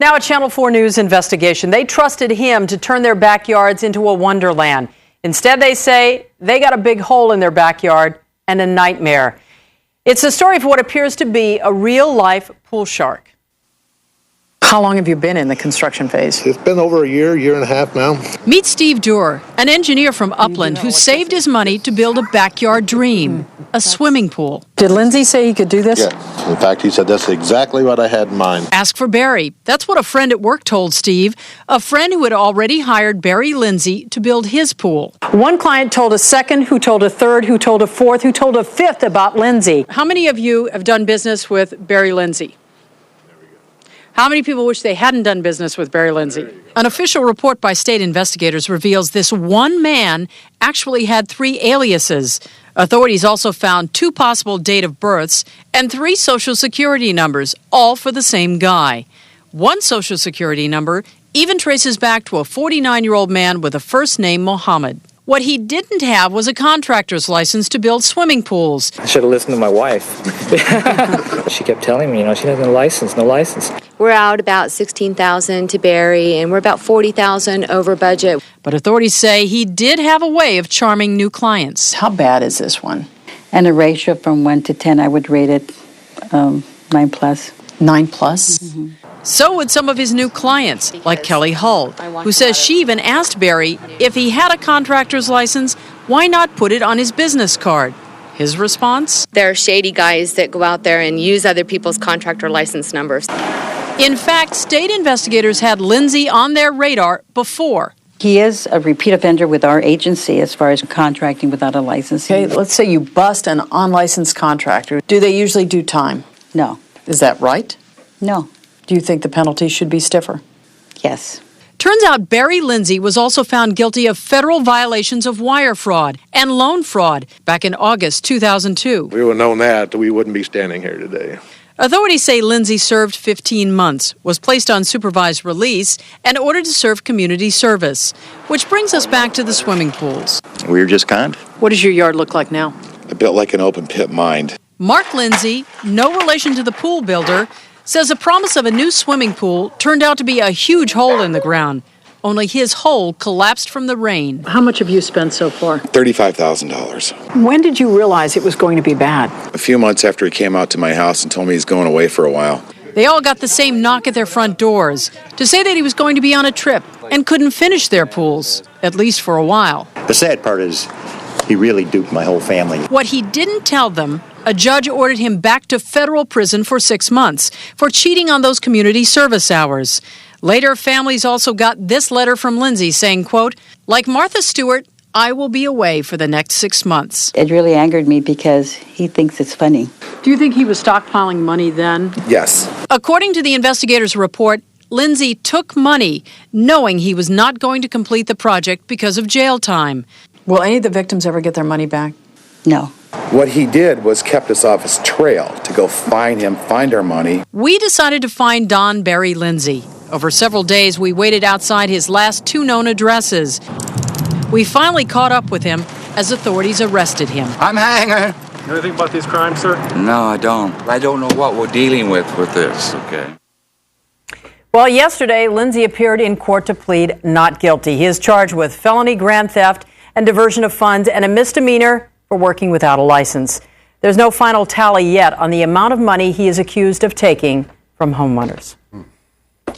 Now a Channel 4 News investigation. They trusted him to turn their backyards into a wonderland. Instead, they say they got a big hole in their backyard and a nightmare. It's the story of what appears to be a real-life pool shark. How long have you been in the construction phase? It's been over a year and a half now. Meet Steve Durr, an engineer from Upland who saved his money to build a backyard dream, a swimming pool. Did Lindsay say he could do this? Yeah. In fact, he said that's exactly what I had in mind. Ask for Barry. That's what a friend at work told Steve, a friend who had already hired Barry Lindsay to build his pool. One client told a second, who told a third, who told a fourth, who told a fifth about Lindsay. How many of you have done business with Barry Lindsay? How many people wish they hadn't done business with Barry Lindsay? An official report by state investigators reveals this one man actually had 3 aliases. Authorities also found 2 possible date of births and 3 social security numbers, all for the same guy. One social security number even traces back to a 49-year-old man with a first name Mohammed. What he didn't have was a contractor's license to build swimming pools. I should have listened to my wife. She kept telling me, she doesn't have no license. We're out about $16,000 to Barry, and we're about $40,000 over budget. But authorities say he did have a way of charming new clients. How bad is this one? And a ratio from 1 to 10, I would rate it 9+. 9+? Mm-hmm. So would some of his new clients, like Kelly Hull, who says she even asked Barry if he had a contractor's license, why not put it on his business card? His response? There are shady guys that go out there and use other people's contractor license numbers. In fact, state investigators had Lindsay on their radar before. He is a repeat offender with our agency as far as contracting without a license. Okay, let's say you bust an unlicensed contractor. Do they usually do time? No. Is that right? No. Do you think the penalty should be stiffer? Yes. Turns out Barry Lindsay was also found guilty of federal violations of wire fraud and loan fraud back in August 2002. If we would have known that, we wouldn't be standing here today. Authorities say Lindsay served 15 months, was placed on supervised release, and ordered to serve community service. Which brings us back to the swimming pools. We were just kind. What does your yard look like now? I built like an open pit mine. Mark Lindsay, no relation to the pool builder, says the promise of a new swimming pool turned out to be a huge hole in the ground. Only his hole collapsed from the rain. How much have you spent so far? $35,000. When did you realize it was going to be bad? A few months after he came out to my house and told me he's going away for a while. They all got the same knock at their front doors to say that he was going to be on a trip and couldn't finish their pools, at least for a while. The sad part is he really duped my whole family. What he didn't tell them, a judge ordered him back to federal prison for 6 months for cheating on those community service hours. Later, families also got this letter from Lindsay saying, quote, like Martha Stewart, I will be away for the next 6 months. It really angered me because he thinks it's funny. Do you think he was stockpiling money then? Yes. According to the investigators' report, Lindsay took money knowing he was not going to complete the project because of jail time. Will any of the victims ever get their money back? No. What he did was kept us off his trail to go find him, find our money. We decided to find Don Barry Lindsay. Over several days, we waited outside his last 2 known addresses. We finally caught up with him as authorities arrested him. I'm Hanger. You know anything about these crimes, sir? No, I don't. I don't know what we're dealing with this, okay? Well, yesterday, Lindsay appeared in court to plead not guilty. He is charged with felony grand theft and diversion of funds and a misdemeanor for working without a license. There's no final tally yet on the amount of money he is accused of taking from homeowners.